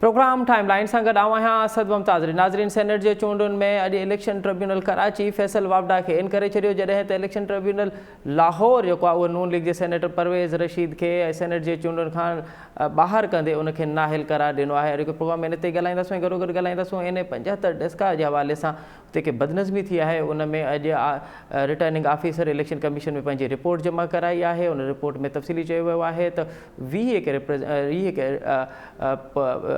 Programme timeline सां गॾु आहियां असद मुमताज़। नाज़रीन, सेनेट जे चूंडुनि में अॼु इलेक्शन ट्रिब्यूनल कराची फैसल वाबडा खे इन करे छॾियो जॾहिं त इलेक्शन ट्रिब्यूनल लाहौर जेको आहे उहो नून लीग जे सेनेटर परवेज़ रशीद खे सेनेट जे चूंडुनि खां ॿाहिरि कंदे उनखे नाहिल करार ॾिनो आहे। अॼु प्रोग्राम में इन ते ॻाल्हाईंदासीं, गॾो गॾु ॻाल्हाईंदासीं इन 75 डेस्का जे हवाले सां जेके बदनज़मी थी आहे उन में अॼु रिटर्निंग ऑफिसर इलेक्शन कमीशन में पंहिंजी रिपोर्ट जमा कराई आहे। उन रिपोर्ट में तफ़सीली चयो वियो आहे त 20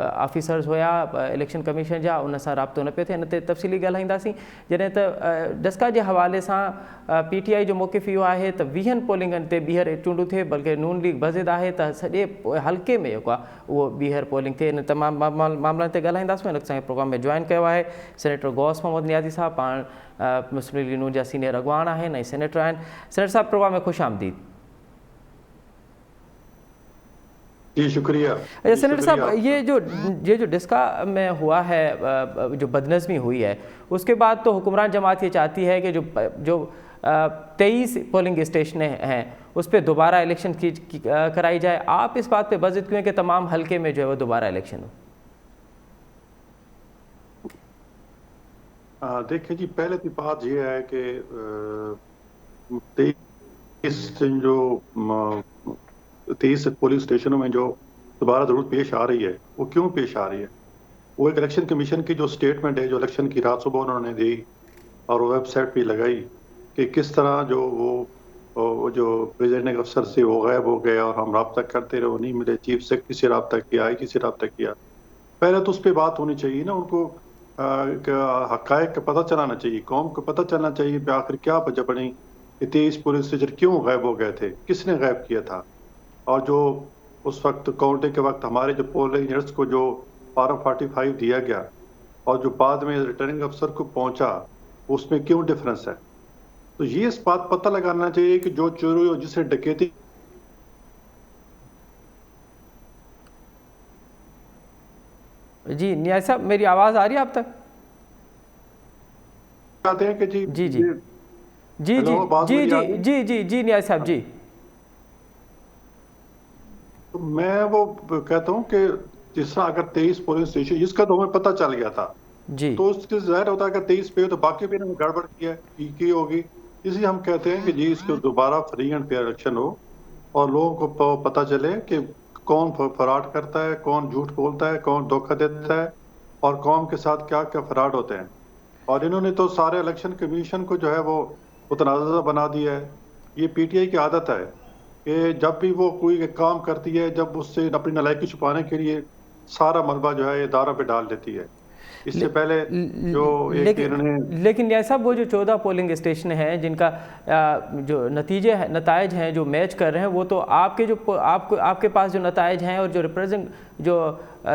ऑफिसर्स हुया इलेक्शन कमीशन जा, उन सां राब्तो न पियो थिए। इन ते तफ़सीली ॻाल्हाईंदासीं। जॾहिं त डेस्का जे हवाले सां PTI जो मौक़िफ़ इहो आहे त 20 पोलिंगनि ते ॿीहर चूंडूं थिए, बल्कि नून लीग बज़िद आहे त सॼे हल्के में जेको आहे उहो ॿीहर पोलिंग थिए। इन तमामु मामलनि ते ॻाल्हाईंदासीं। इन असांजे प्रोग्राम में जॉइन कयो आहे सेनेटर गौस मोहम्मद नियाज़ी साहब, पाण मुस्लिम लीग नून जा सीनियर अॻवान आहिनि ऐं सेनेटर आहिनि। सेनेटर साहब, प्रोग्राम में ख़ुशि आमदीद। जी शुक्रिया। अच्छा सेनेटर साहब, ये जो डिस्का में हुआ है, जो बदनज़मी हुई है, उसके बाद तो हुक्मरान जमात ये चाहती है कि जो 23 पोलिंग स्टेशन हैं उस पर दोबारा इलेक्शन कराई जाए। आप इस बात पे बज़िद क्यों हैं कि तमाम हल्के में जो है वो दोबारा इलेक्शन हो? देखिए जी, पहले की बात ये है कि 23 पोलिंग स्टेशनों में जो दोबारा जरूरत पेश आ रही है, वो क्यों पेश आ रही है? वो एक इलेक्शन कमीशन की जो स्टेटमेंट है, जो इलेक्शन की रात सुबह उन्होंने दी और वेबसाइट पे लगाई कि किस तरह जो वो जो प्रेसिडेंट अफसर से वो गायब हो गए और हम रब्ता करते रहे, नहीं मिले, चीफ सेक्रेटरी से रब्ता किया, आई से रब्ता किया। पहले तो उस पर बात होनी चाहिए ना, उनको हक़ाइक़ का पता चलाना चाहिए, कौम को पता चलना चाहिए कि आखिर क्या वजह बनी, 23 पुलिस स्टेशन क्यों गायब हो गए थे, किसने गायब किया था। और जो उस वक्त काउंटिंग के वक्त हमारे जो पोलिंग एजेंट्स को जो फॉर्म 45 दिया गया और जो बाद में रिटर्निंग अफसर को पहुंचा, उसमें क्यों डिफरेंस है। तो ये इस बात पता लगाना चाहिए कि जो चोरी और जिसने डकैती। जी नियाज़ साहब, मेरी आवाज़ आ रही है आप तक? कहते हैं कि जी जी जी जी जी जी जी जी जी नियाज़ साहब जी। तो मैं वो कहता हूँ कि जिस तरह अगर 23 पोलिंग स्टेशन जिसका तो हमें पता चल गया था जी, तो उसके जाहिर होता है कि 23 पे तो बाकी भी इन्होंने गड़बड़ किया की होगी। इसलिए हम कहते हैं कि जी इसको दोबारा फ्री एंड फेयर इलेक्शन हो और लोगों को पता चले कि कौन फ्रॉड करता है, कौन झूठ बोलता है, कौन धोखा देता है और कौम के साथ क्या क्या फ्रॉड होते हैं। और इन्होंने तो सारे इलेक्शन कमीशन को जो है वो मुतनाज़ा बना दिया है। ये PTI की आदत है कि जब भी वो कोई काम करती है, जब उससे अपनी नालायकी छुपाने के लिए सारा मलबा जो है इदारा पे डाल देती है। इससे पहले जो एक लेकिन नियाज़ साहब, वो जो 14 पोलिंग स्टेशन हैं जिनका जो नतायज हैं जो मैच कर रहे हैं, वो तो आपके पास जो नतायज हैं और जो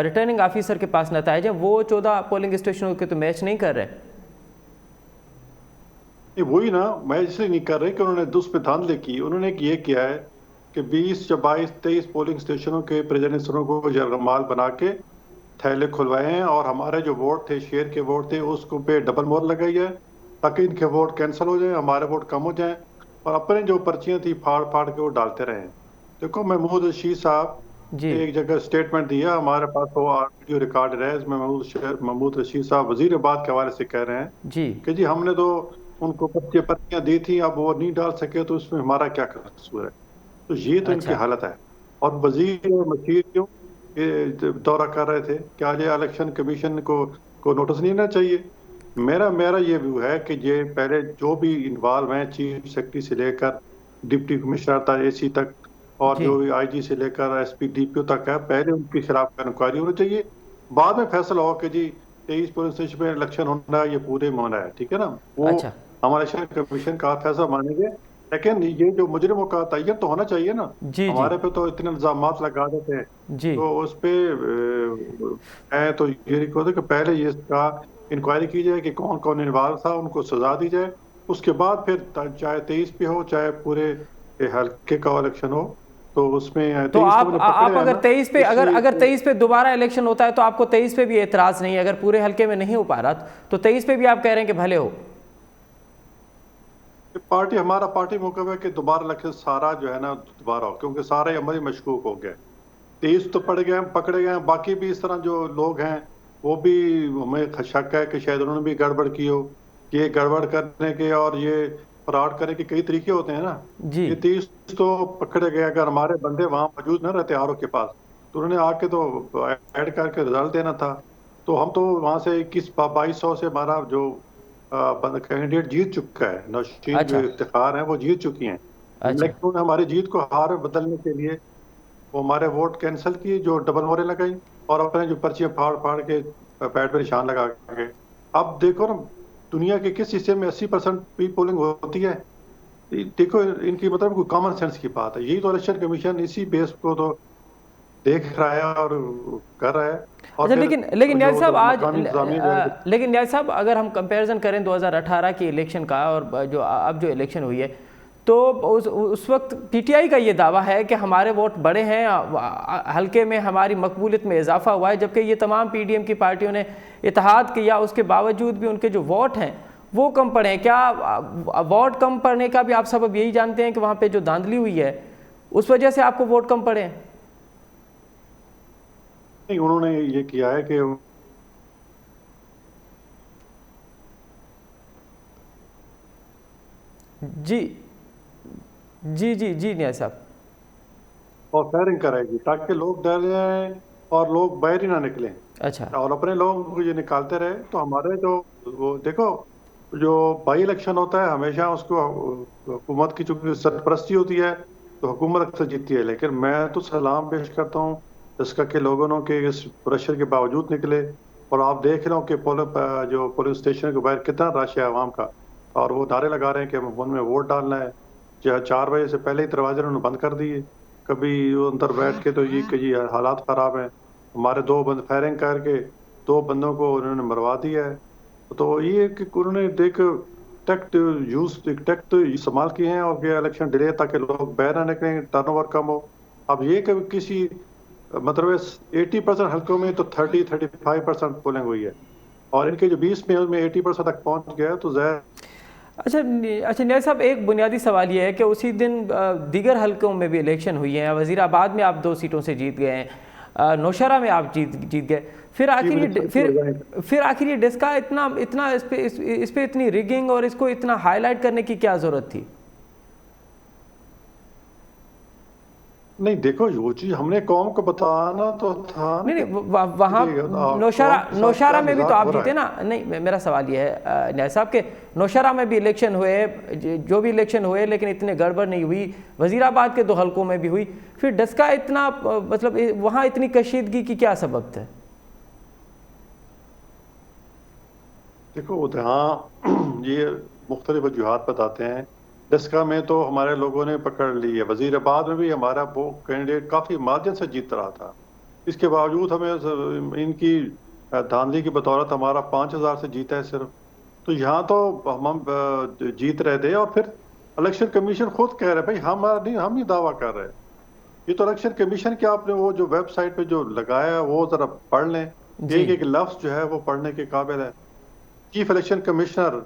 रिटर्निंग ऑफिसर के पास नतायज हैं, वो 14 पोलिंग स्टेशनों के तो मैच नहीं कर रहे। वही ना, मैं इसलिए नहीं कर रहे कि उन्होंने उस पे धांधली की। उन्होंने ये किया है कि 20 या 22 23 पोलिंग स्टेशनों के प्रेसिडेंटों को जरमाल बना के थैले खुलवाए हैं और हमारे जो वोट थे, शेयर के वोट थे, उसको पे डबल मोहर लगाई है ताकि इनके वोट कैंसिल हो जाए, हमारे वोट कम हो जाए और अपने जो पर्चियां थी फाड़ फाड़ के वो डालते रहे। देखो, महमूद रशीद साहब एक जगह स्टेटमेंट दिया, हमारे पास वो वीडियो रिकॉर्ड है, इसमें महमूद रशीद साहब वजीराबाद के हवाले से कह रहे हैं कि जी हमने तो उनको पर्चियां दी थी, अब वो नहीं डाल सके तो उसमें हमारा क्या कसूर है। तो ये तो इनकी हालत है। और वजीर और मशीर क्यों ये दौरा कर रहे थे, क्या ये इलेक्शन कमीशन को नोटिस नहीं लेना चाहिए? मेरा ये व्यू है कि ये पहले जो भी इन्वॉल्व हैं, चीफ सेक्रेटरी से लेकर डिप्टी कमिश्नर तक, AC तक और जो IG से लेकर SP DPO तक है, पहले उनके खिलाफ इंक्वायरी होनी चाहिए। बाद में फैसला हो कि जी 23 पुलिस स्टेशन में इलेक्शन होना है, ये पूरे में होना है, ठीक है ना। वो हमारे इलेक्शन कमीशन का फैसला मानेंगे, लेकिन ये जो मुजरिमों का तयन तो होना चाहिए ना। हमारे पे तो इतने इल्जामात लगा देते हैं, तो उस पे तो ये रिक्वेस्ट है कि पहले ये इसका इंक्वायरी की जाए कि कौन कौन इन्वॉल्व था, उनको सजा दी जाए। उसके बाद फिर चाहे 23 पे हो, चाहे पूरे हल्के का इलेक्शन हो, तो उसमें तो आप अगर 23 पे अगर 23 पे दोबारा इलेक्शन होता है तो आपको 23 पे भी एतराज नहीं है? अगर पूरे हल्के में नहीं हो पा रहा तो 23 पे भी आप कह रहे हैं कि भले हो? हमारा पार्टी मौक़िफ़ है कि दोबारा इलेक्शन सारा जो है ना दोबारा हो, क्योंकि सारे हमारे मशकूक हो गए। 23 तो पकड़े गए हैं, बाकी भी इस तरह जो लोग हैं वो भी, हमें शक है कि शायद उन्होंने भी गड़बड़ की हो। ये गड़बड़ करने के और ये फ्रॉड करने के कई तरीके होते हैं ना। जी। ये 30 तो पकड़े गए, अगर हमारे बंदे वहां मौजूद न रहते आर के पास तो उन्होंने आके तो ऐड करके रिजल्ट देना था। तो हम तो वहां से 21-2200 से हमारा जो कैंडिडेट जीत चुका है, नौशीन जो अच्छा। इफ्तिखार है वो जीत चुकी हैं। अच्छा। लेकिन उन्होंने हमारी जीत को हार में बदलने के लिए वो हमारे वोट कैंसिल किए, जो डबल मोहरें लगाई, और अपने जो पर्चियां फाड़ फाड़ के पैड पे निशान लगा के। अब देखो ना, दुनिया के किस हिस्से में 80% प्री पोलिंग होती है। देखो इनकी मतलब कोई कॉमन सेंस की बात है। यही तो इलेक्शन कमीशन इसी बेस को तो देख रहा है और कर रहा है। और अच्छा, फिर लेकिन लेकिन न्याय जो साहब आज मकामी इंतजामिया जो है, लेकिन न्याय साहब अगर हम कंपैरिजन करें 2018 के इलेक्शन का और जो अब जो इलेक्शन हुई है, तो उस वक्त पीटीआई का ये दावा है कि हमारे वोट बढ़े हैं, हल्के में हमारी मकबूलियत में इजाफा हुआ है, जबकि ये तमाम पीडीएम की पार्टियों ने इत्तेहाद किया, उसके बावजूद भी उनके जो वोट हैं वो कम पड़े हैं। क्या वोट कम पड़ने का भी आप सबब यही जानते हैं कि वहाँ पे जो धांधली हुई है उस वजह से आपको वोट कम पड़े हैं? नहीं, उन्होंने ये किया है कि जी जी जी जी न्याय साहब। और फायरिंग कराएगी ताकि लोग डर जाएं और लोग बाहर ही ना निकलें, अच्छा। और अपने लोगों को ये निकालते रहे। तो हमारे जो वो देखो, जो बाई इलेक्शन होता है हमेशा उसको हुकूमत की चूंकि सरपरस्ती होती है तो हुकूमत अक्सर जीतती है। लेकिन मैं तो सलाम पेश करता हूँ इसका कि लोगों ने के इस प्रेशर के बावजूद निकले। और आप देख रहे हो कि जो पुलिस स्टेशन के बाहर कितना रश है आवाम का, और वो नारे लगा रहे हैं कि हमें उनमें वोट डालना है। 4 बजे से पहले ही दरवाजे उन्होंने बंद कर दिए। कभी वो अंदर बैठ के तो ये कि जी हालात खराब हैं, हमारे 2 बंद फायरिंग करके 2 बंदों को उन्होंने मरवा दिया है। तो ये कि उन्होंने देख टेक्ट इस्तेमाल किए हैं और ये इलेक्शन डिले ताकि लोग बाहर ना निकलें, टर्नओवर कम हो। अब ये कि किसी मतलब 80% हल्कों में तो 30-35% पोलिंग हुई है, और इनके जो 20 में उनमें 80% तक पहुंच गया है, तो जाहिर। अच्छा अच्छा न्याय साहब, एक बुनियादी सवाल ये है कि उसी दिन दीगर हलकों में भी इलेक्शन हुई है। वज़ीराबाद में आप 2 सीटों से जीत गए हैं, नौशहरा में आप जीत गए। फिर जी आखिर मुझे ये फिर आखिर ये डिस्का इतना इतना इस पे इतनी रिगिंग और इसको इतना हाईलाइट करने की क्या ज़रूरत थी? नहीं देखो, वो चीज हमने कौम को बताना तो था ना नहीं कि नहीं, वहाँ कौम के साथ नौशहरा क्या में भी तो मजाक आप हो रहा जीते है। ना। नहीं, मेरा सवाल ये है न्याय साहब के, नौशहरा में भी इलेक्शन हुए, जो भी इलेक्शन हुए, लेकिन इतने गड़बड़ नहीं हुई। वजीराबाद के 2 हलकों में भी हुई। फिर डस्का इतना मतलब वहाँ इतनी कशीदगी की क्या सबब थे? देखो यहाँ ये मुख्तलिफ वजूहात बताते हैं। डस्का में तो हमारे लोगों ने पकड़ ली है, वजीराबाद में भी हमारा वो कैंडिडेट काफी मार्जिन से जीत रहा था। इसके बावजूद हमें इनकी धांधली की बदौलत हमारा 5,000 से जीता है सिर्फ। तो यहाँ तो हम जीत रहे थे, और फिर इलेक्शन कमीशन खुद कह रहे हैं भाई हमारा नहीं, हम ही दावा कर रहे हैं। ये तो इलेक्शन कमीशन के आपने वो जो वेबसाइट पे जो लगाया है वो जरा पढ़ लें। जी एक एक लफ्ज जो है वो पढ़ने के काबिल है। चीफ इलेक्शन कमिश्नर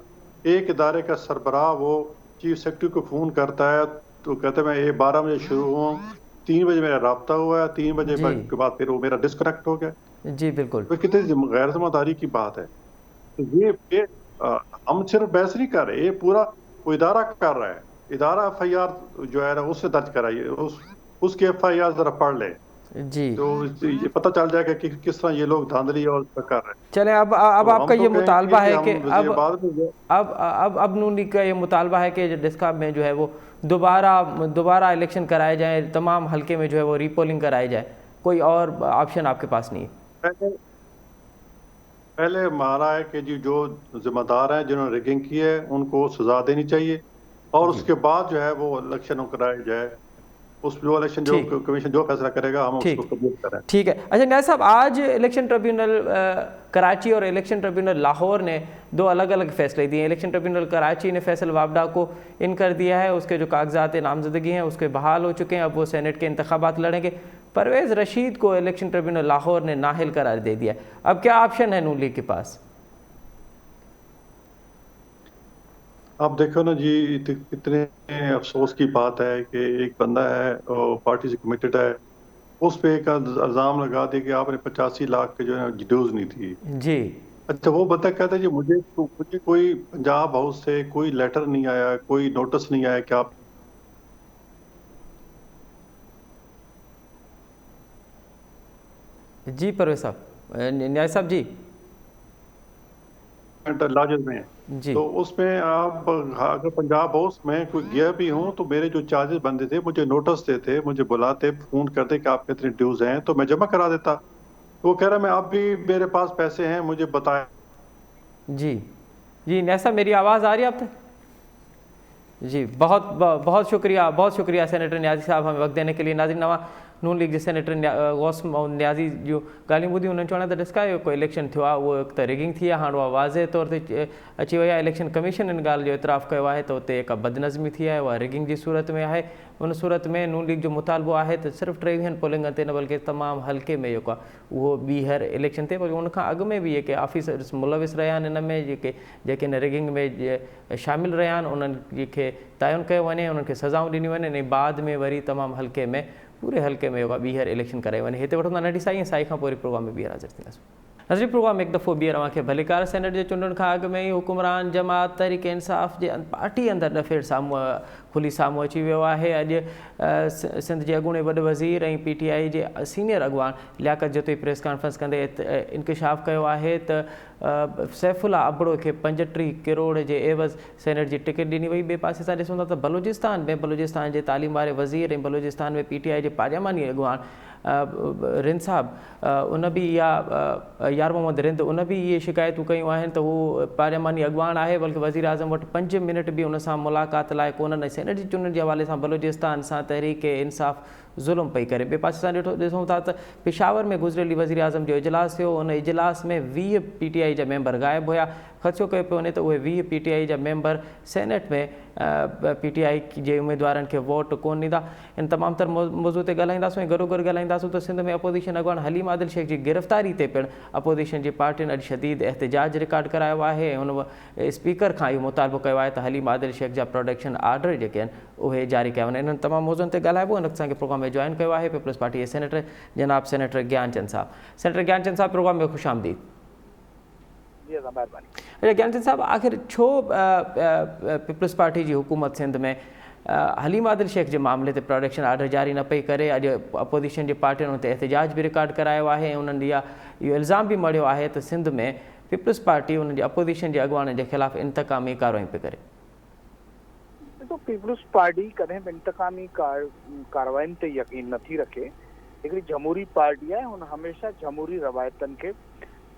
एक इदारे का सरबराह, वो चीफ सेक्रेटरी को फोन करता है तो कहते हैं मैं ये 12 बजे शुरू हुआ, 3 बजे मेरा राब्ता हुआ है, 3 बजे जी के बाद फिर वो मेरा डिस्कनेक्ट हो गया। जी बिल्कुल। तो कितनी गैर जिम्मेदारी की बात है। तो ये अ, हम सिर्फ बहस नहीं कर रहे, ये पूरा वो इदारा कर रहा है। इदारा एफआईआर जो है ना उससे दर्ज कराइए, उसकी एफआईआर जरा पढ़ ले, जी तो इससे ये पता चल जाएगा कि किस तरह ये लोग धांधली और कर रहे हैं। चलें, अब तो आपका हम तो ये कहेंगे मुतालबा कि है हम कि वजीराबाद में अब नून लीग का ये मुतालबा है कि जो डिस्का में जो है वो दोबारा इलेक्शन कराए जाए, तमाम हल्के में जो है वो रीपोलिंग कराई जाए। कोई और ऑप्शन आपके पास नहीं है? पहले पहले हमारा है कि जी जो जिम्मेदार हैं जिन्होंने रिगिंग की है उनको सजा देनी चाहिए, और जी उसके बाद जो है वो इलेक्शन कराया जाए। उस जो इलेक्शन जो ठीक कमीशन जो फैसला करेगा हम उसको ठीक कबूल करें। ठीक है। अच्छा न्याय साहब, आज इलेक्शन ट्रिब्यूनल कराची और इलेक्शन ट्रिब्यूनल लाहौर ने 2 अलग-अलग फैसले दिए हैं। इलेक्शन ट्रिब्यूनल कराची ने फैसल वाबडा को इन कर दिया है, उसके जो कागजात नामजदगी हैं उसके बहाल हो चुके हैं, अब वो सेनेट के इंतखाबात लड़ेंगे। परवेज़ रशीद को इलेक्शन ट्रिब्यूनल लाहौर ने नाहिल करार दे दिया। अब क्या ऑप्शन है नून लीग के पास? आप देखो ना जी, कितने अफसोस की बात है कि एक बंदा है और पार्टी से कमिटेड है, उस पे एक इल्जाम लगा दिया कि आपने 85 लाख के जो है ड्यूज नहीं थी। जी अच्छा, वो बता कहता है कि मुझे कोई पंजाब हाउस से कोई लेटर नहीं आया, कोई नोटिस नहीं आया कि आप जी परवेज साहब, न्याय साहब जी। लाजत में हैं। जी तो उसमें आप अगर पंजाब हाउस में कोई गया भी हूँ तो मेरे जो चार्जेस बनते थे मुझे नोटिस देते, मुझे बुलाते, फोन करते कि आपके इतने ड्यूज हैं, तो मैं जमा करा देता। तो वो कह रहा मैं अब भी मेरे पास पैसे हैं, मुझे बताएं। जी जी, न्याय साहब मेरी आवाज़ आ रही है आप तक? जी बहुत शुक्रिया, बहुत शुक्रिया सेनेटर न्याजी साहब हमें वक्त देने के लिए। नाज़रीन, नवां नून लीग जे सेनेटर गौस न्याजी जूं ॻाल्हियूं ॿुधियूं, उन्हनि चवण त ॾिसकायो कोई इलेक्शन थियो आहे उहो हिकु त रिगिंग थी आहे, हाणे उहा वाज़े तौर ते अची वई आहे। इलेक्शन कमीशन इन ॻाल्हि जो इतराफ़ कयो आहे त उते हिकु बदनज़मी थी आहे, उहा रिगिंग जी सूरत में आहे। उन सूरत में नून लीग जो मुतालबो आहे त सिर्फ़ु 23 पोलिंगनि ते न बल्कि तमामु हल्के में जेको आहे उहो ॿीहर इलेक्शन थिए, बल्कि उनखां अॻु में बि जेके ऑफिसर्स मुलविस रहिया आहिनि इन में, जेके इन रिगिंग में शामिलु रहिया आहिनि, उन्हनि खे तयन कयो वञे, उन्हनि खे सज़ाऊं ॾिनियूं वञनि, ऐं बाद में वरी तमामु हल्के में पूरे हल्के में ॿीहर इलेक्शन कराए वञे। हिते वठंदा नंढी साईं, साईं खां पोइ प्रोग्राम में ॿीहर हाज़िर थींदासीं। नज़री प्रोग्राम हिकु दफ़ो ॿीहर अव्हांखे भलीकार। सेनेट जे चूंडनि खां अॻु में ई हुकुमरान जमात तहरीक इंसाफ़ जे पार्टी अंदरि ॾफेड़ साम्हूं खुली साम्हूं अची वियो आहे। अॼु सिंध जे अॻूणे वॾे वज़ीर ऐं PTI जे सीनियर अॻवान लियाकत जोतई प्रेस कॉन्फ्रेंस कंदे इंकशाफ़ कयो आहे त सैफुल्ला अबड़ो खे 35 करोड़ जे एवज़ सेनेट जी टिकट ॾिनी वई। ॿिए पासे सां ॾिसूं था त बलूचिस्तान जे तालीम वारे वज़ीर ऐं बलूचिस्तान में PTI जे पार्लियामानी अॻवान रिंद साहब, उन बि इहा यार मोहम्मद रिंद, उन बि इहे शिकायतूं कयूं आहिनि त हू पार्लियामानी अॻवान आहे, बल्कि वज़ीर आज़म वटि 5 मिनट बि उन सां मुलाक़ात लाइ कोन्हनि। सेनेट जी चूंडनि जे हवाले सां बलूचिस्तान सां तहरीक इंसाफ़ ज़ुल्म पई करे। ॿिए पासे सां ॾिसूं था त पेशावर में गुज़िरियल वज़ीर आज़म जो इजलास थियो, उन इजलास में 20 PTI जा मेंबर ग़ाइबु हुया। ख़दशो कयो पियो वञे त उहे 20 PTI जा मेंबर सेनेट में PTI जे उम्मीदवारनि खे वोट कोन ॾींदा। इन तमामु तर मौज़ू ते ॻाल्हाईंदासीं ऐं गॾोगॾु ॻाल्हाईंदासीं त सिंध में अपोज़िशन अॻवान हलीम आदिल शेख जी गिरफ़्तारी ते पिणु अपोज़िशन जी पार्टियुनि अॼु शदीद एहतजाज रिकॉर्ड करायो आहे ऐं उन स्पीकर खां इहो मुतालबो कयो आहे त हलीम आदिल शेख जा प्रोटेक्शन आर्डर जेके आहिनि उहे जारी कया वञनि। इन्हनि तमामु मौज़ुअनि ते ॻाल्हाइबो। हिन असांखे प्रोग्राम में जॉइन कयो आहे पीपल्स पार्टी जे सेनेटर जनाब सेनेटर ज्ञानचंद साहब। सेनेटर ज्ञानचंद साहब, प्रोग्राम में ख़ुश आमदीद। अच्छा ज्ञानचंद साहब, आख़िर छो पीपल्स पार्टी जी हुकूमत सिंध में हलीम आदिल शेख जे मामले ते प्रोटेक्शन आर्डर जारी न पई करे? अॼु अपोज़िशन जी पार्टियुनि हुन ते एहतजाज बि रिकॉर्ड करायो आहे ऐं उन्हनि इहो इल्ज़ाम बि मढ़ियो आहे त सिंध में पीपल्स पार्टी उन्हनि जे अपोज़िशन जे अॻवाननि जे ख़िलाफ़ इंतकामी कार्रवाई पई करे। तो पीपल्स पार्टी कदें भी इंतकामी कार्रवाई ते यकीन नथी रखे। हिकिड़ी जमहूरी पार्टी है, हुन हमेशा जमहूरी रवायतन के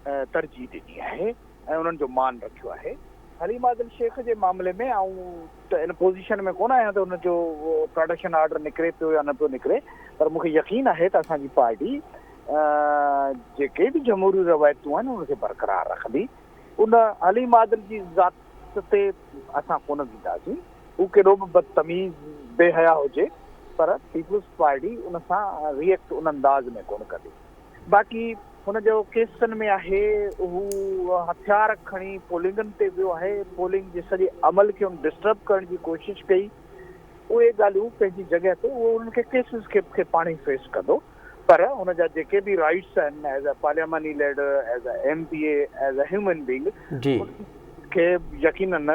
तरजीह दी है ऐं उन्हनि जो मान रखियो आहे। हलीम आदिल शेख जे मामले में इन पोजीशन में कोन आहियां त हुन जो प्रोटेक्शन आर्डर निकिरे पियो या न पियो निकिरे, पर मूंखे यकीन आहे त असांजी पार्टी जेके भी जमहूरी रवायतूं आहिनि उनखे बरक़रार रखंदी। उन हलीम आदिल जी ज़ात ते असां कोन वींदासीं, हू केॾो बि बदतमीज़ बेहया हुजे, पर पीपल्स पार्टी उन सां रिएक्ट उन अंदाज़ में कोन कंदी। बाक़ी हुन जो केसनि में आहे, हू हथियार खणी पोलिंगनि ते वियो आहे, पोलिंग जे सॼे अमल खे हुन डिस्टर्ब करण जी कोशिशि कई। उहे ॻाल्हियूं पंहिंजी जॻह ते, उहो उनखे केसिस खे पाण ई फेस कंदो, पर हुन जा जेके बि राइट्स आहिनि as a parliamentary leader, as a MPA, as a human being खे यकीनन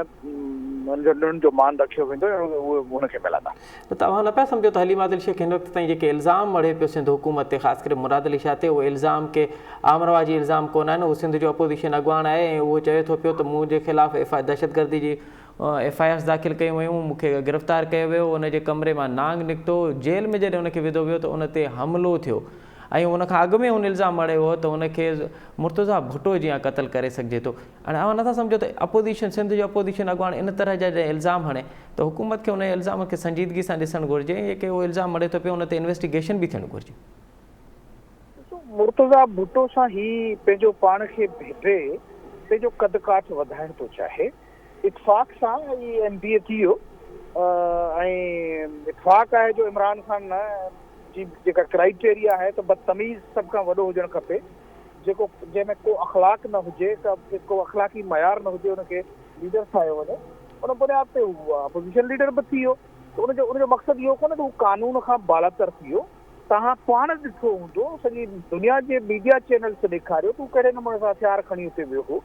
उन्हनि जो मान रखियो वेंदो ऐं उहे हुनखे मिलंदा। त तव्हां न पिया सम्झो त हलीम आदिल शेख हिन वक़्त ताईं जेके इल्ज़ाम मढ़े पियो सिंध हुकूमत ते, ख़ासि करे मुराद अली शाह ते, उहे इल्ज़ाम के आमरवाजी इल्ज़ाम कोन आहिनि। उहो सिंध जो अपोज़िशन अॻवान आहे ऐं उहो चए थो पियो त मुंहिंजे ख़िलाफ़ दहशतगर्दी जी FIRs दाख़िल कयूं वयूं, मूंखे गिरफ़्तार कयो वियो, उनजे कमरे मां नांग निकितो, जेल में जॾहिं उनखे विधो वियो त उन ते हमिलो थियो ऐं उनखां अॻु में हुन इल्ज़ाम मढ़ियो हो त उनखे मुर्तज़ा भुट्टो जीअं क़तल करे सघिजे थो। हाणे अव्हां नथा सम्झो त अपोज़िशन, सिंध जो अपोज़िशन अॻवान इन तरह जा जॾहिं इल्ज़ाम हणे त हुकूमत खे उन इल्ज़ाम खे संजीदगी सां ॾिसणु घुरिजे ऐं जेके उहो इल्ज़ाम मढ़े थो पियो उन ते इन्वेस्टिगेशन बि थियणु घुरिजे। मुर्तज़ा भुट्टो सां ही पंहिंजो पाण खे भेटे पंहिंजो कद काठ वधाइण थो चाहे। इतफ़ाक़ सां ही MPA थी वियो ऐं इतफ़ाक़ आहे जो इमरान खान जी जेका क्राइटेरिया आहे त बदतमीज़ सभ खां वॾो हुजणु खपे, जेको जंहिंमें को अख़लाक न हुजे, को अख़लाक़ी मयार न हुजे, उनखे लीडर ठाहियो वञे। उन बुनियाद ते हू अपोज़िशन लीडर बि थी वियो। त उनजो मक़सदु इहो कोन्हे त हू कानून खां बालातर थी वियो, तव्हां पाण ॾिठो हूंदो सॼी दुनिया जे मीडिया चैनल्स ॾेखारियो तूं कहिड़े नमूने सां हथियार खणी हुते वियो हो,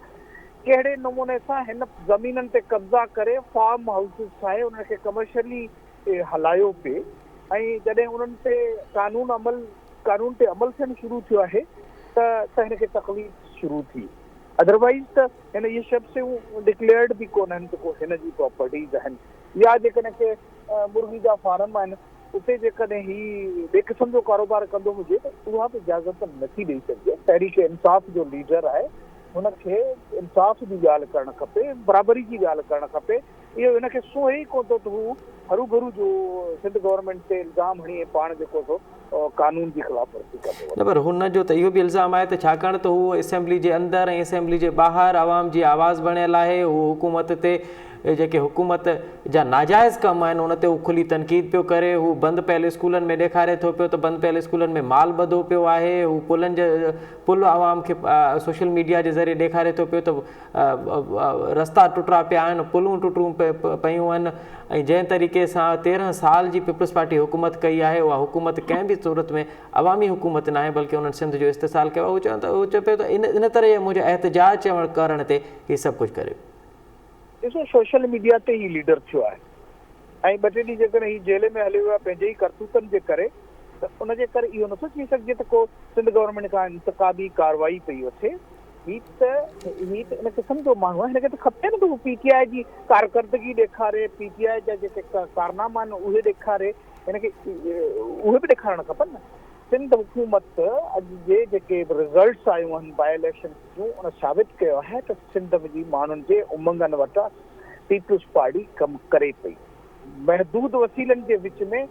कहिड़े नमूने सां हिन ज़मीननि ते कब्ज़ा करे फार्म हाउसिस ठाहे उन्हनि खे कमर्शियली हलायो पिए। ऐं जॾहिं उन्हनि ते कानून ते अमल थियणु शुरू थियो आहे त हिनखे तकलीफ़ शुरू थी। अदरवाइज़ त हिन इहे शख़्सियूं डिक्लेयर्ड बि कोन आहिनि जेको हिन जी प्रॉपर्टीज़ आहिनि। या जेकॾहिं के मुर्गी जा फार्म आहिनि उते जेकॾहिं ही ॿिए क़िस्म जो कारोबार कंदो हुजे त उहा बि इजाज़त नथी ॾेई सघिजे। तहरीक इंसाफ़ जो लीडर आहे, हुनखे इंसाफ़ जी ॻाल्हि करणु खपे, बराबरी जी ॻाल्हि करणु खपे। इहो हिनखे सोहे ई कोन थो त हू हरू भरू जो सिंध गवर्नमेंट ते इल्ज़ाम हणी पाण जेको सो कानून जी ख़िलाफ़ वर्जी कंदो। न पर हुन जो त इहो बि इल्ज़ाम आहे त छाकाणि त हू असेंबली जे अंदरि ऐं असेंबली जे ॿाहिरि आवाम जी आवाज़ बणियल आहे, हू हुकूमत ते जेके हुकूमत जा नाजाइज़ कम आहिनि उन ते हू खुली तनक़ीद पियो करे। हू बंदि पियल स्कूलनि में ॾेखारे थो पियो त बंदि पियल स्कूलनि में माल ॿधो पियो आहे। हू पुल आवाम खे सोशल मीडिया जे ज़रिए ॾेखारे थो पियो त रस्ता टुटरा पिया आहिनि, पुलूं टुटरूं पियूं आहिनि। ऐं जंहिं तरीक़े सां 13 साल जी पीपल्स पार्टी हुकूमत कई आहे, उहा हुकूमत कंहिं बि सूरत में अवामी हुकूमत न आहे बल्कि उन्हनि सिंध जो इस्तेसाल कयो आहे। हू चवे पियो त इन तरह मुंहिंजो एहतजाज करण ते हीउ सभु कुझु करे। ॾिसो सोशल मीडिया ते ही लीडर थियो आहे ऐं 2 टे ॾींहं जेकॾहिं ही जेल में हलियो आहे पंहिंजे ई करतूतनि जे करे त उनजे करे इहो नथो थी सघिजे त को सिंध गवर्नमेंट खां इंतकाबी कार्रवाई पई वठे। ही त इन क़िस्म जो माण्हू आहे, हिनखे त खपे न त हू PTI जी कारकर्दगी ॾेखारे, PTI जा जेके कारनामा आहिनि उहे ॾेखारे, हिनखे उहे बि ॾेखारणु खपनि न। सिंध हुकूमत अॼु जे जेके रिज़ल्ट्स आयूं आहिनि बाय इलेक्शन जूं उन साबित कयो आहे त सिंध जी माण्हुनि जे उमंगनि वटां पीपल्स पार्टी कमु करे पई। महदूद वसीलनि जे विच में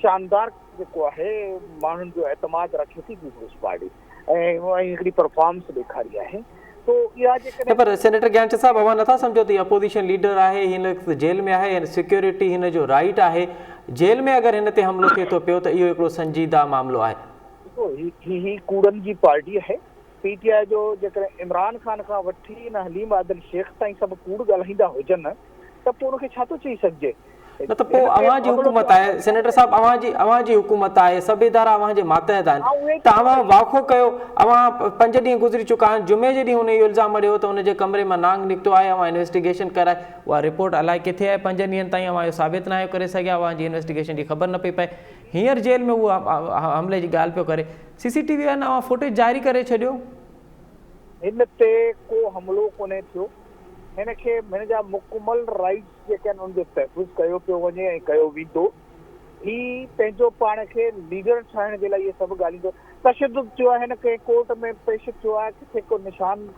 शानदार जेको आहे माण्हुनि जो एतमाद रखे थी पीपल्स पार्टी ऐं हिकिड़ी परफॉर्मेंस ॾेखारी आहे। तो इहा जेकॾहिं पर सेनेटर ज्ञानचंद साहब अवां नथा सम्झो त अपोजिशन लीडर आहे, हिन जेल में आहे, सिक्योरिटी हिन जो राइट आहे। जेल में अगरि हिन ते हमिलो थिए थो पियो त इहो हिकिड़ो संजीदा मामिलो आहे। ही कूड़नि जी पार्टी आहे। PTI जो जेकॾहिं इमरान ख़ान खां वठी न हलीम आदिल शेख ताईं सभु कूड़ ॻाल्हाईंदा हुजनि त पोइ उनखे छा थो चई सघिजे। न त पोइ अवां जी हुकूमत आहे सेनेटर साहब, अवां जी हुकूमत आहे, सभु इदारा अवां जे मातहत आहिनि त अवां वाक़ो कयो। अवां 5 ॾींहं गुज़री चुका आहिनि, जुमे जे ॾींहुं हुन इहो इल्ज़ाम हणियो त हुनजे कमरे मां नांग निकितो आहे। अवां इन्वेस्टिगेशन कराए, उहा रिपोर्ट अलाए किथे आहे, 5 ॾींहंनि ताईं अवां इहो साबित न आहियो करे सघिया। अवां जी इन्वेस्टिगेशन जी ख़बर न पई पए। हींअर जेल में उहा हमले जी ॻाल्हि पियो करे। CCTV आहे न, अवां फुटेज जारी करे छॾियो। हिन ते को हमिलो कोन्हे थियो। हिनखे हिन जा मुकमल राइट्स जेके आहिनि उनजो तहफ़ुज़ कयो पियो वञे ऐं कयो वेंदो। ही पंहिंजो पाण खे लीडर ठाहिण जे लाइ इहे सभु ॻाल्हियूं तशद्दुद थियो आहे, हिन खे कोर्ट में पेश थियो आहे, किथे को निशान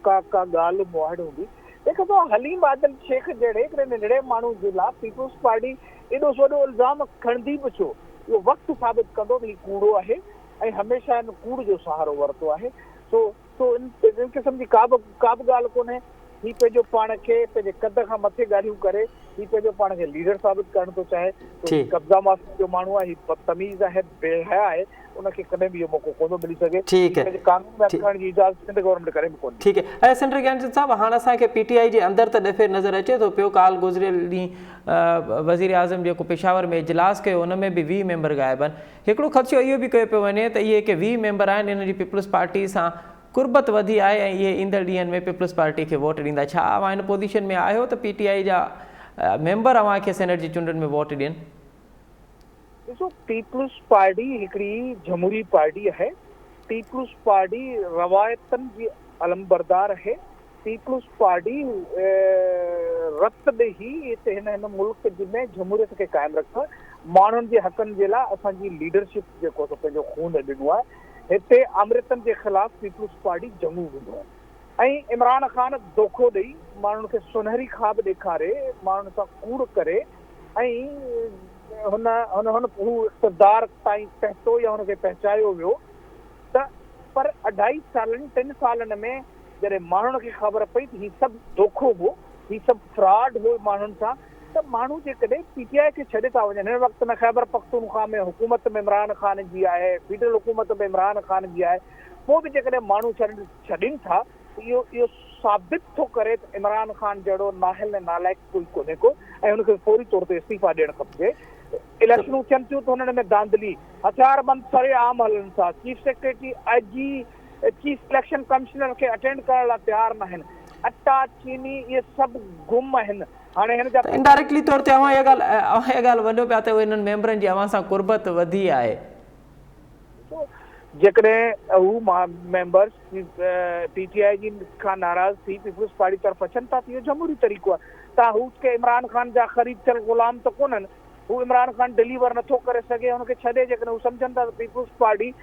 का ॻाल्हि मुआड़ हूंदी। तंहिंखां पोइ हलीम आदिल शेख जहिड़े हिकिड़े नंढड़े माण्हू जे लाइ पीपल्स पार्टी एॾो वॾो इल्ज़ाम खणंदी बि छो? इहो वक़्तु साबित कंदो त हीउ कूड़ो आहे ऐं हमेशह हिन कूड़ जो सहारो वरितो आहे। सो इन क़िस्म जी का बि ॻाल्हि कोन्हे। हीउ पंहिंजो पाण खे पंहिंजे कद खां मथे ॻाल्हियूं करे हीउ पंहिंजो पाण खे लीडर साबित करणु थो चाहे। कब्ज़ा माफ़ी जो माण्हू आहे, हीउ बदतमीज़ आहे, बेहया आहे, उनखे कॾहिं बि इहो मौक़ो कोन थो मिली सघे। कानून में करण जी इजाज़त सिंध गवर्नमेंट करे बि कोन्हे। ठीकु आहे। ऐं सेनेटर ज्ञानचंद साहब, हाणे असांखे PTI जे अंदरि त ॾफ़े नज़र अचे थो पियो। काल गुज़िरियल ॾींहुं वज़ीर आज़म जेको पेशावर में इजलास कयो उन में बि 20 मेंबर ग़ाइब आहिनि। हिकिड़ो ख़दशो इहो बि कयो पियो वञे त इहे के 20 मेंबर आहिनि, इन जी पीपल्स पार्टी सां कुर्बत वधी आहे ऐं इहे ईंदड़ ॾींहंनि में पीपल्स पार्टी खे वोट ॾींदा। छा अवां हिन पोज़ीशन में आहियो त PTI जा मेंबर अवां खे सेनेट जी चूंडनि में वोट ॾियनि? ॾिसो, पीपल्स पार्टी हिकिड़ी जमहूरी पार्टी आहे। पीपल्स पार्टी रवायतनि जी अलमबरदार आहे। पीपल्स पार्टी रत ॾेही हिते हिन मुल्क में जमहूरियत खे क़ाइमु रखो, माण्हुनि जे हक़नि जे लाइ असांजी लीडरशिप जेको पंहिंजो खून ॾिनो आहे। हिते अमृतनि जे ख़िलाफ़ पीपल्स पार्टी जंगू ॾिनो आहे ऐं इमरान ख़ान धोखो ॾेई माण्हुनि खे सुनहरी ख़्वाब ॾेखारे, माण्हुनि सां कूड़ करे ऐं हू इक़्तिदार ताईं पहुतो या हुनखे पहुचायो वियो त पर 2.5 सालनि 3 सालनि में जॾहिं माण्हुनि खे ख़बर पई त हीउ सभु धोखो हो, हीउ सभु फ्रॉड हो माण्हुनि सां, त माण्हू जेकॾहिं PTI खे छॾे था वञनि। हिन वक़्तु न ख़ैबर पख्तूनख्वा में हुकूमत में इमरान ख़ान जी आहे, फेडरल हुकूमत में इमरान ख़ान जी आहे, पोइ बि जेकॾहिं माण्हू छॾनि था इहो साबित थो करे त इमरान ख़ान जहिड़ो नाहिल ऐं नालाइक़ कोई कोन्हे को ऐं हुनखे फौरी तौर ते इस्तीफ़ा ॾियणु खपजे। इलेक्शनूं थियनि थियूं त हुननि में धांधली, हथियारबंद सरेआम हलनि था, chief secretary IG chief election commissioner खे अटेंड करण लाइ तयारु न आहिनि, अटा चीनी इहे सभु गुम आहिनि। हाणे हिन जा इनडायरेक्टली तौर ते इहा ॻाल्हि वॾो पिया त हिननि मेंबरनि जी अवां सां कुर्बत वधी आहे। जेकॾहिं हू मेंबर्स पीटीआई जी खां नाराज़ थी पीपुल्स पार्टी तरफ़ अचनि था त इहो जमहूरी तरीक़ो आहे। तव्हां हू के इमरान ख़ान जा ख़रीद थियल ग़ुलाम त कोन्हनि, हू इमरान ख़ान डिलीवर नथो करे सघे, हुनखे छॾे जेकॾहिं हू सम्झनि था त पीपुल्स पार्टी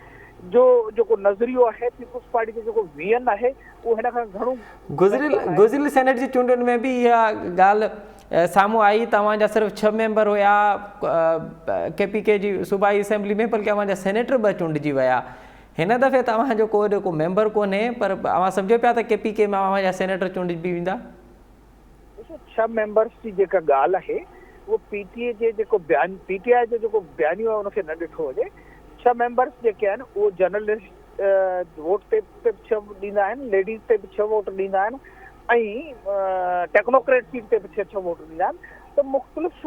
जो जेको नज़रियो आहे, पीपुल्स पार्टी जो जेको वियन आहे, उहो हिन खां घणो गुज़िरियल सेनेट जी चूंडुनि में बि इहा ॻाल्हि साम्हूं आई। तव्हांजा सिर्फ़ु 6 मेंबर हुया KPK जी सूबाई असेंबली में, बल्कि अव्हांजा सेनेटर 2 चूंडिजी विया। हिन दफ़े तव्हांजो को मेंबर कोन्हे, पर अव्हां सम्झो पिया त KPK में अव्हांजा सेनेटर चूंडिजी वेंदा। 6 मेंबर्स जी जेका ॻाल्हि आहे उहो पीटीआई जो जेको बयानियो आहे उनखे न ॾिठो वञे। 6 मेंबर्स जेके आहिनि उहो जर्नलिस्ट वोट ते 6 ॾींदा आहिनि, लेडीज़ ते 6 वोट ॾींदा आहिनि ऐं टेक्नोक्रेट सीट ते 6 वोट ॾींदा आहिनि। त मुख़्तलिफ़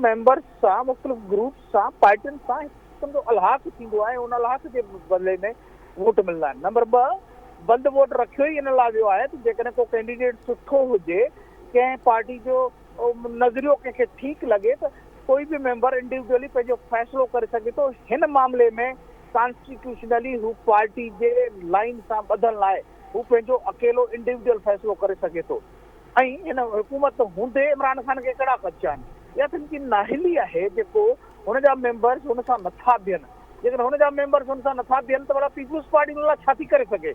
मेंबर्स सां, मुख़्तलिफ़ ग्रुप सां, पार्टियुनि सां सम्झो अलहाक़ थींदो आहे, उन अलहाक़ जे बदिले में वोट मिलंदा आहिनि। नंबर 2, बंदि वोट रखियो ई इन लाइ वियो आहे त जेकॾहिं को कैंडिडेट सुठो हुजे, कंहिं पार्टी जो नज़रियो कंहिंखे ठीकु लॻे त कोई बि मेंबर इंडिविजुअली पंहिंजो फ़ैसिलो करे सघे थो। हिन मामले में कॉन्स्टिट्यूशनली हू पार्टी जे लाइन सां ॿधण लाइ हू पंहिंजो अकेलो इंडिविजुअल फ़ैसिलो करे सघे थो। ऐं हिन हुकूमत हूंदे इमरान ख़ान खे कहिड़ा ख़दशा आहिनि? इहा त हिनजी नाहिली आहे जेको हुनजा मेंबर्स हुन सां नथा बीहनि। जेकॾहिं हुनजा मेंबर्स हुन सां नथा बीहनि त भला पीपुल्स पार्टी हुन लाइ छा थी करे सघे?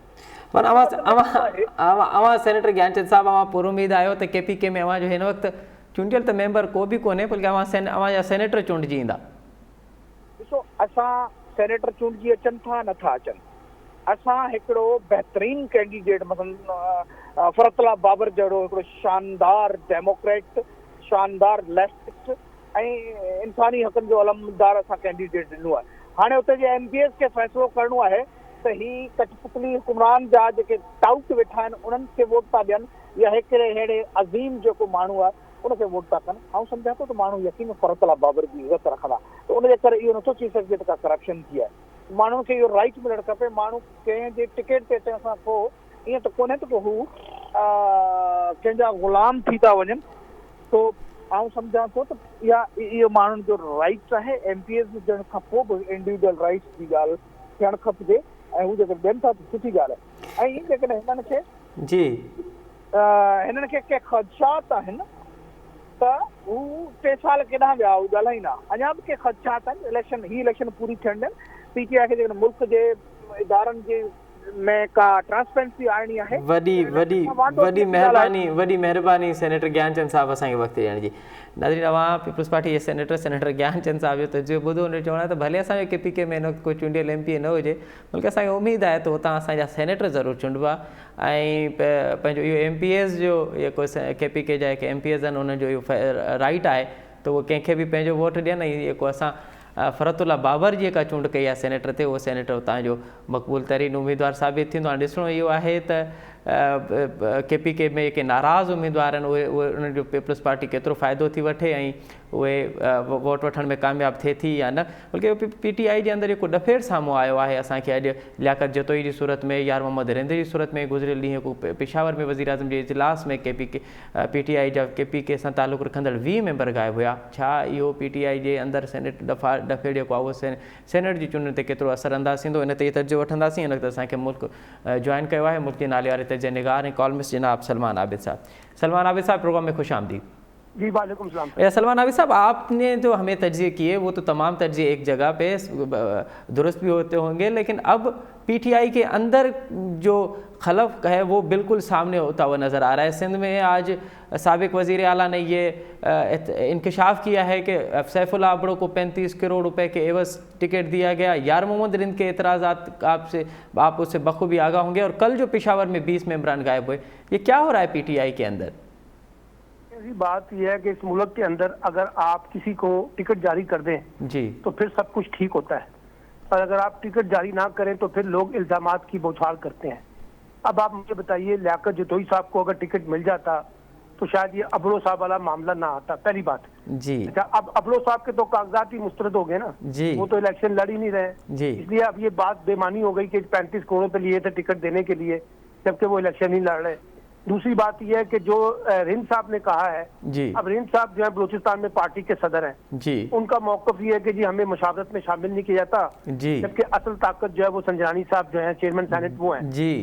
पर अव्हां सेनेटर ज्ञानचंद साहब, अव्हां पूरी उमेद आहियो त KPK में अव्हांजो हिन वक़्तु चूंडियल त मेंबर को बि कोन्हे, बल्कि अव्हांजा सेनेटर चूंडिजी ईंदा? ॾिसो, असां सेनेटर चूंडिजी अचनि था नथा अचनि, असां हिकिड़ो बहितरीन कैंडिडेट मसलन फरतला बाबर जहिड़ो हिकिड़ो शानदार डेमोक्रेट, शानदार लेफ्टिस्ट ऐं इंसानी हक़नि जो अलमदार असां कैंडिडेट ॾिनो आहे। हाणे उते जे MPs खे फ़ैसिलो करिणो आहे त ही कठपुतली हुकुमरान जा जेके टाउट वेठा आहिनि उन्हनि खे वोट था ॾियनि या हिकिड़े अहिड़े अज़ीम जेको माण्हू आहे उनखे वोट था कनि। ऐं सम्झां थो त माण्हू यकीन फरतला बाबर जी इज़त रखंदा, त उनजे करे इहो नथो थी सघे त का करप्शन थी आहे। माण्हुनि खे इहो राइट मिलणु खपे। माण्हू कंहिंजे टिकट ते अचण खां पोइ ईअं त कोन्हे त हू कंहिंजा ग़ुलाम थी था वञनि। तो आउं सम्झां थो त इहो माण्हुनि जो राइट्स आहे। MPs ॾियण खां पोइ बि इंडिविजुअल राइट्स जी ॻाल्हि थियणु खपिजे ऐं हू जेकर ॾियनि था त सुठी ॻाल्हि आहे। ऐं जेकॾहिं हिननि खे के ख़दशात आहिनि त हू 3 साल केॾांहुं विया, हू ॻाल्हाईंदा। अञा बि के ख़दशात आहिनि। इलेक्शन पूरी थियण ॾियनि। PTI खे जेकॾहिं मुल्क जे इदारनि जे में का ट्रांसपेरेंसी आणणी आहे। वॾी महिरबानी सेनेटर ज्ञानचंद साहब असांखे वक़्तु ॾियण जी। नाज़रीन, अवां पीपुल्स पार्टी जे सेनेटर ज्ञानचंद साहब जो तजुर्बो ॿुधो। हुन चवणो आहे त भले असांजो KPK में हिन कोई चूंडियल MP न हुजे, बल्कि असांखे उमेद आहे त हुतां असांजा सेनेटर ज़रूरु चूंडबा ऐं पंहिंजो इहो MPs जो जेको KPK जा जेके MPs आहिनि उन्हनि जो इहो राइट आहे त उहो कंहिंखे बि पंहिंजो वोट ॾियनि। ऐं जेको असां फरतुल्ला बाबर जी जेका चूंड कई आहे सेनेटर ते, उहो सेनेटर उतां जो मक़बूल तरीन उमेदवार साबित थींदो। हाणे ॾिसणो इहो आहे त KPK में जेके नाराज़ उमेदवार आहिनि उहे उन्हनि जो पीपुल्स पार्टी केतिरो फ़ाइदो थी वठे ऐं उहे वोट वठण में कामयाबु थिए थी या न। बल्कि PTI जे अंदरि जेको डफेड़ साम्हूं आयो आहे असांखे अॼु लियाकत जतोई जी सूरत में, यार मोहम्मद रिंद जी सूरत में, गुज़िरियल ॾींहुं पेशावर में वज़ीर आज़म जे इजलास में PTI जा KPK सां तालुक़ु रखंदड़ 20 मेंबर गाइब हुया। छा इहो PTI जे अंदरि सेनेट डफेड़ जेको आहे उहो सेनेट जी चूंडुनि ते केतिरो असरअंदाज़ थींदो, इन ते इहो तर्जो वठंदासीं। हिन वक़्तु असांखे मुल्क जॉइन कयो आहे मुल्क जे नाले वारे तर्जे निगार ऐं कॉलमिस्ट जनाब सलमान आबिद साहब। सलमान आबिद साहब, प्रोग्राम में खुश आमदीद। जी वालेकुम सलाम। सलमान आबिद साहब, आपने जो हमें तर्जे किए वो तो तमाम तर्जे एक जगह पे दुरुस्त भी होते होंगे, लेकिन अब PTI के अंदर जो खलफ है वो बिल्कुल सामने होता हुआ नज़र आ रहा है। सिंध में आज साबिक वज़ीर आला ने ये इंकशाफ किया है कि सैफुल्लाह अबड़ो को 35 करोड़ रुपए के एवज़ टिकट दिया गया। यार मोहम्मद रिंद के एतराज़ात आप उससे बखूबी आगाह होंगे। और कल जो पेशावर में 20 मेंबरान गायब हुए, ये क्या हो रहा है PTI के अंदर? ऐसी बात यह है कि इस मुल्क के अंदर अगर आप किसी को टिकट जारी कर दें जी तो फिर सब कुछ ठीक होता है, और अगर आप टिकट जारी ना करें तो फिर लोग इल्जामात की बौछार करते हैं। अब आप मुझे बताइए, लियाकत जतोई साहब को अगर टिकट मिल जाता तो शायद ये अबलो साहब वाला मामला ना आता, पहली बात। जी अच्छा, अब अबलो साहब के तो कागजात ही मुस्तरद हो गए ना जी वो तो इलेक्शन लड़ ही नहीं रहे, जी इसलिए अब ये बात बेमानी हो गई कि 35 करोड़ पे लिए थे टिकट देने के लिए, जबकि वो इलेक्शन नहीं लड़ रहे। दूसरी बात यह है कि जो रिंद साहब ने कहा है, जी अब रिंद साहब जो है बलूचिस्तान में पार्टी के सदर हैं, जी उनका मौकफ ये है कि जी हमें मुशावरत में शामिल नहीं किया जाता, जी जबकि असल ताकत जो है वो संजरानी साहब जो है चेयरमैन सेनेट वो हैं। जी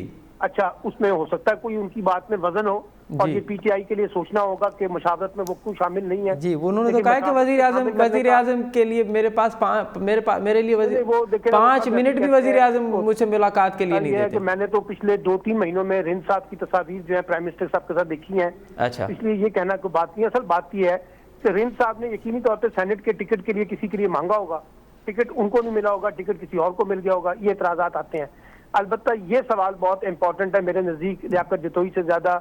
अच्छा, उसमें हो सकता है कोई उनकी बात में वजन हो और जी। ये पीटीआई के लिए सोचना होगा कि मुशावरत में वो कोई शामिल नहीं है। जी, उन्होंने तो लेकिन कहा कि वजीर आजम के लिए मेरे लिए वो देखें, 5 मिनट भी वजीर आजम वो- मुझसे मुलाकात के लिए नहीं ये है कि देते। मैंने तो पिछले 2-3 महीनों में रिंद साहब की तस्वीर जो है प्राइम मिनिस्टर साहब के साथ देखी है, अच्छा इसलिए ये कहना कोई बात नहीं है। असल बात ये है कि रिंद साहब ने यकीनी तौर पर सेनेट के टिकट के लिए किसी के लिए मांगा होगा, टिकट उनको नहीं मिला होगा, टिकट किसी और को मिल गया होगा, ये एतराजात आते हैं। अलबत्ता ये सवाल बहुत इंपॉर्टेंट है मेरे नजदीक लियाकत जतोई से ज्यादा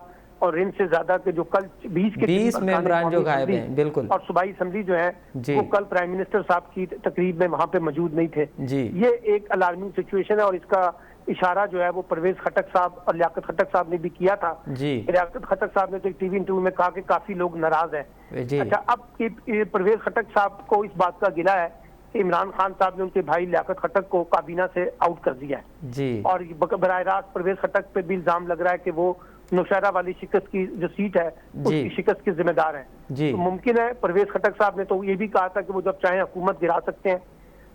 और रिंद से ज्यादा के जो कल 20 मेंबरान जो गायब हैं, बिल्कुल, और सूबाई असम्बली जो है जी। वो कल प्राइम मिनिस्टर साहब की तकरीब में वहां पे मौजूद नहीं थे। जी ये एक अलार्मिंग सिचुएशन है और इसका इशारा जो है वो परवेज खटक साहब और लियाकत खटक साहब ने भी किया था। जी लियाकत खटक साहब ने तो एक टीवी इंटरव्यू में कहा कि काफी लोग नाराज हैं। जी अच्छा, अब परवेज खटक साहब को इस बात का गिला है कि इमरान खान साहब ने उनके भाई लियाकत खटक को काबीना से आउट कर दिया है जी और बराह रास्त परवेज खटक पे भी इल्जाम लग रहा है कि वो नौशहरा वाली शिकस्त की जो सीट है उसकी शिकस्त के जिम्मेदार हैं। जी तो मुमकिन है परवेज खटक साहब ने तो ये भी कहा था कि वो जब चाहे हुकूमत गिरा सकते हैं,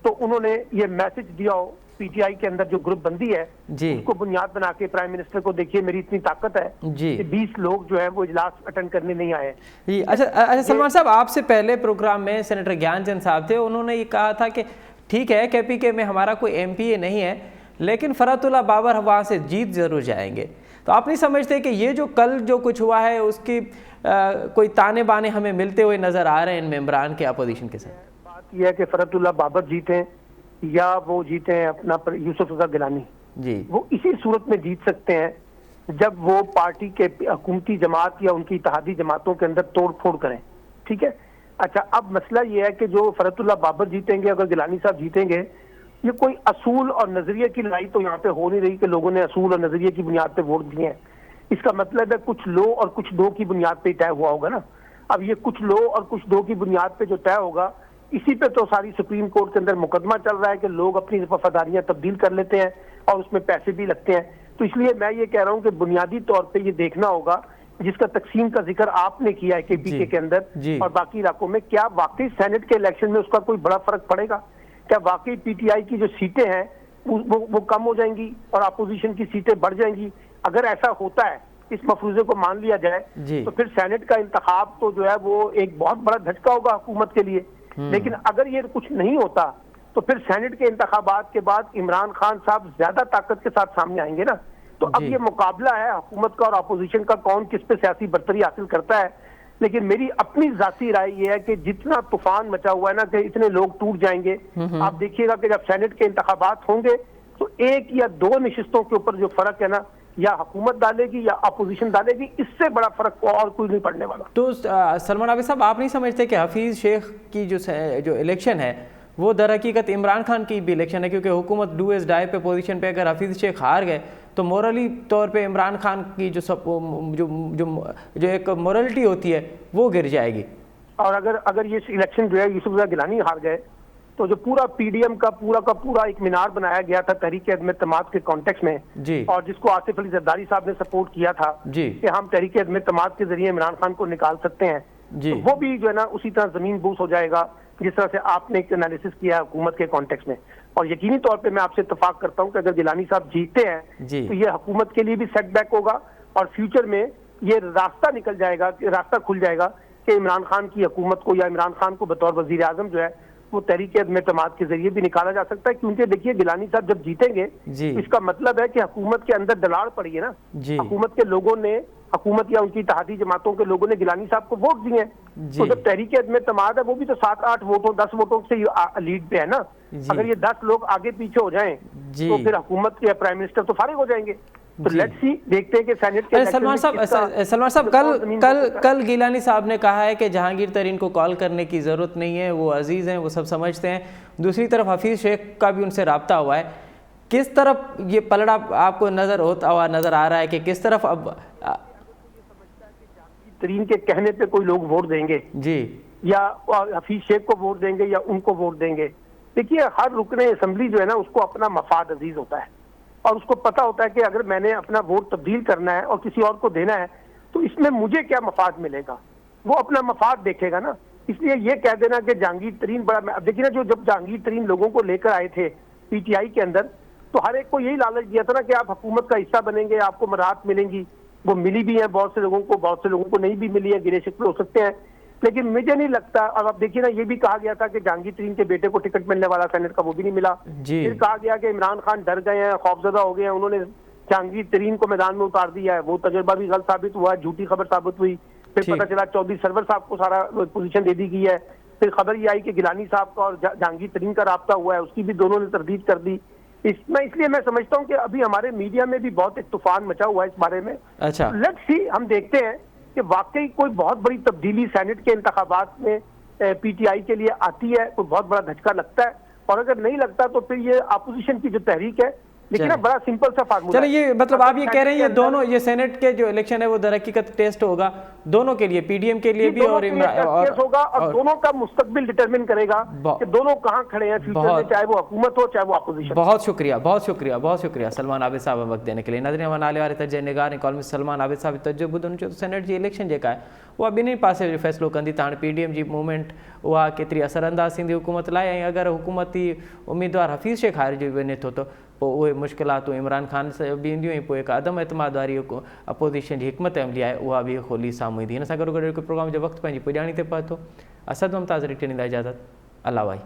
तो उन्होंने ये मैसेज दिया हो पीटीआई के अंदर जो ग्रुप बंदी है जी उसको बुनियाद बना के प्राइम मिनिस्टर को देखिए मेरी इतनी ताकत है जी कि 20 लोग जो है वो इजलास अटेंड करने नहीं आए। जी। अच्छा सलमान साहब, आपसे पहले प्रोग्राम में सेनेटर ज्ञानचंद साहब थे, उन्होंने ये कहा था कि ठीक है केपीके में हमारा कोई एमपीए नहीं है लेकिन फरतुल्लाह बाबर वहाँ से जीत जरूर जाएंगे। तो आप नहीं समझते कि ये जो कल जो कुछ हुआ है उसकी कोई ताने बाने हमें मिलते हुए नजर आ रहे हैं इन मेंबरान के अपोजिशन के साथ? बात यह है कि फरतुल्लाह बाबर जीते या वो जीते हैं अपना यूसुफ रजा गिलानी, जी वो इसी सूरत में जीत सकते हैं जब वो पार्टी के हुकूमती जमात या उनकी इत्तेहादी जमातों के अंदर तोड़ फोड़ करें। ठीक है। अच्छा, अब मसला ये है कि जो फरतुल्लाह बाबर जीतेंगे, अगर गिलानी साहब जीतेंगे, ये कोई असूल और नजरिए की लड़ाई तो यहाँ पे हो नहीं रही कि लोगों ने असूल और नजरिए की बुनियाद पे वोट दिए हैं। इसका मतलब है कुछ लो और कुछ दो की बुनियाद पे तय हुआ होगा ना। अब ये कुछ लो और कुछ दो की बुनियाद पे जो तय होगा, इसी पे तो सारी सुप्रीम कोर्ट के अंदर मुकदमा चल रहा है कि लोग अपनी वफादारियां तब्दील कर लेते हैं और उसमें पैसे भी लगते हैं। तो इसलिए मैं ये कह रहा हूँ कि बुनियादी तौर पे ये देखना होगा, जिसका तकसीम का जिक्र आपने किया है केपीके के अंदर और बाकी इलाकों में, क्या वाकई सेनेट के इलेक्शन में उसका कोई बड़ा फर्क पड़ेगा? क्या वाकई पीटीआई की जो सीटें हैं वो कम हो जाएंगी और अपोजिशन की सीटें बढ़ जाएंगी? अगर ऐसा होता है, इस मफरूजे को मान लिया जाए, तो फिर सेनेट का इंतखाब तो जो है वो एक बहुत बड़ा झटका होगा हुकूमत के लिए। लेकिन अगर ये कुछ नहीं होता तो फिर सेनेट के इंतखाबात के बाद इमरान खान साहब ज्यादा ताकत के साथ सामने आएंगे ना। तो अब ये मुकाबला है हुकूमत का और अपोजिशन का, कौन किस पे सियासी बर्तरी हासिल करता है। लेकिन मेरी अपनी जाती राय ये है कि जितना तूफान मचा हुआ है ना कि इतने लोग टूट जाएंगे। आप देखिएगा कि जब सेनेट के इंतखाबात होंगे तो 1 या 2 निशिस्तों के ऊपर जो फर्क है ना, या हुकूमत डालेगी या अपोजिशन डालेगी, इससे बड़ा फर्क को और कोई नहीं पड़ने वाला। तो सलमान आबिद साहब, आप नहीं समझते कि हफीज़ शेख की जो इलेक्शन है वो दर हकीकत इमरान खान की भी इलेक्शन है? क्योंकि हुकूमत डू एस डाई पे पोजीशन पे अगर हफीज़ शेख हार गए तो मोरली तौर पे इमरान खान की जो एक मोरलिटी होती है वो गिर जाएगी। और अगर ये इलेक्शन जो है यूसुफ रजा गिलानी हार गए तो जो पूरा पीडीएम का पूरा एक मीनार बनाया गया था तहरीक अदम-ए-इत्तेमाद के कॉन्टेक्स्ट में जी, और जिसको आसिफ अली जरदारी साहब ने सपोर्ट किया था जी कि हम तहरीक अदम-ए-इत्तेमाद के जरिए इमरान खान को निकाल सकते हैं, तो वो भी जो है ना उसी तरह जमीन बूस हो जाएगा जिस तरह से आपने एक एनालिसिस किया हुकूमत के कॉन्टेक्स्ट में। और यकीनी तौर पे मैं आपसे इत्तेफाक करता हूं कि अगर गिलानी साहब जीतते हैं तो ये हुकूमत के लिए भी सेटबैक होगा और फ्यूचर में ये रास्ता खुल जाएगा कि इमरान खान की हुकूमत को या इमरान खान को बतौर वजीर आजम जो है वो तहरीक अदम-ए-इत्तेमाद के जरिए भी निकाला जा सकता है। क्योंकि देखिए गिलानी साहब जब जीतेंगे तो इसका मतलब है कि हुकूमत के अंदर दलाल पड़ी है ना। हुकूमत के लोगों ने, हुकूमत या उनकी इत्तेहादी जमातों के लोगों ने गिलानी साहब को वोट दिए हैं। तो जब तहरीक अदम-ए-इत्तेमाद है वो भी तो 7-8 वोटों 10 वोटों से लीड पे है ना। अगर ये 10 लोग आगे पीछे हो जाएं तो फिर हुकूमत के प्राइम मिनिस्टर तो फारिग हो जाएंगे। तो लेट्स सी, देखते हैं कि सेनेट के सलमान साहब कल गिलानी साहब ने कहा है कि जहांगीर तरीन को कॉल करने की ज़रूरत नहीं है, वो अजीज़ हैं, वो सब समझते हैं। दूसरी तरफ हफीज़ शेख का भी उनसे रब्ता हुआ है। किस तरफ ये पलड़ा आपको नज़र आ रहा है कि किस तरफ अब तरीन के कहने पे कोई लोग वोट देंगे जी या हफीज शेख को वोट देंगे या उनको वोट देंगे। देखिए, हर रुकने असेंबली जो है ना, उसको अपना मफाद अजीज होता है और उसको पता होता है कि अगर मैंने अपना वोट तब्दील करना है और किसी और को देना है तो इसमें मुझे क्या मफाद मिलेगा, वो अपना मफाद देखेगा ना। इसलिए ये कह देना कि जहांगीर तरीन बड़ा, अब देखिए ना, जो जब जहांगीर तरीन लोगों को लेकर आए थे पीटीआई के अंदर, तो हर एक को यही लालच दिया था ना कि आप हुकूमत का हिस्सा बनेंगे, आपको मराहत मिलेंगी। वो मिली भी है बहुत से लोगों को नहीं भी मिली है, गिरे शिकवे हो सकते हैं, लेकिन मुझे नहीं लगता। और अब देखिए ना, ये भी कहा गया था कि जहांगीर तरीन के बेटे को टिकट मिलने वाला सेनेट का, वो भी नहीं मिला। फिर कहा गया कि इमरान खान डर गए हैं, खौफजदा हो गए हैं, उन्होंने जहांगीर तरीन को मैदान में उतार दिया है। वो तजुर्बा भी गलत साबित हुआ, झूठी खबर साबित हुई। फिर पता चला चौधरी सरवर साहब को सारा पोजीशन दे दी गई है। फिर खबर ये आई कि गिलानी साहब का और जहांगीर तरीन का राब्ता हुआ है, उसकी भी दोनों ने तरदीद कर दी। इसलिए मैं समझता हूँ कि अभी हमारे मीडिया में भी बहुत एक तूफान मचा हुआ है इस बारे में। अच्छा, लेट्स सी, हम देखते हैं कि वाकई कोई बहुत बड़ी तब्दीली सेनेट के इंतखाबात में पीटीआई के लिए आती है, कोई बहुत बड़ा धचका लगता है, और अगर नहीं लगता तो फिर ये अपोजिशन की जो तहरीक है, लेकिन ना बड़ा सिंपल सा फार्मूला। चलो, ये मतलब आप ये कह रहे हैं ये दोनों, ये सेनेट के जो इलेक्शन है वो दरहकीकत टेस्ट होगा दोनों के लिए, पीडीएम के लिए भी और होगा, और दोनों का मुस्तकबिल डिटरमिन करेगा कि दोनों कहाँ खड़े हैं फ्यूचर में, चाहे वो हुकूमत हो चाहे वो अपोजिशन। बहुत शुक्रिया, बहुत शुक्रिया, बहुत शुक्रिया सलमान आबिद साहब वक्त देने के लिए। नाज़रीन, वनाले वाले तर्जे निगार कॉलमिस्ट सलमान आबिद साहब तर्जो ॿुधो तो सेनेट जी इलेक्शन जेका है उहा ॿिन्ही पासे जो फ़ैसिलो कंदी त हाणे पीडीएम जी मूवमेंट उहा केतिरी असरअंदाज़ थींदी हुकूमत लाइ, ऐं अगरि हुकूमती उम्मीदवार हफ़ीज़ शेख हारिजी वञे थो त पोइ उहे मुश्किलातूं इमरान ख़ान सां बि ईंदियूं, ऐं पोइ हिकु अदम एतमाद वारी अपोजिशन जी हिकमत अमली आहे उहा बि खोली साम्हूं ईंदी। हिन सां गॾोगॾु हिकु प्रोग्राम जो वक़्तु पंहिंजी पुॼाणी ते पहुतो। असद मुमताज़ ॾींदा इजाज़त। अल्लाह भाई।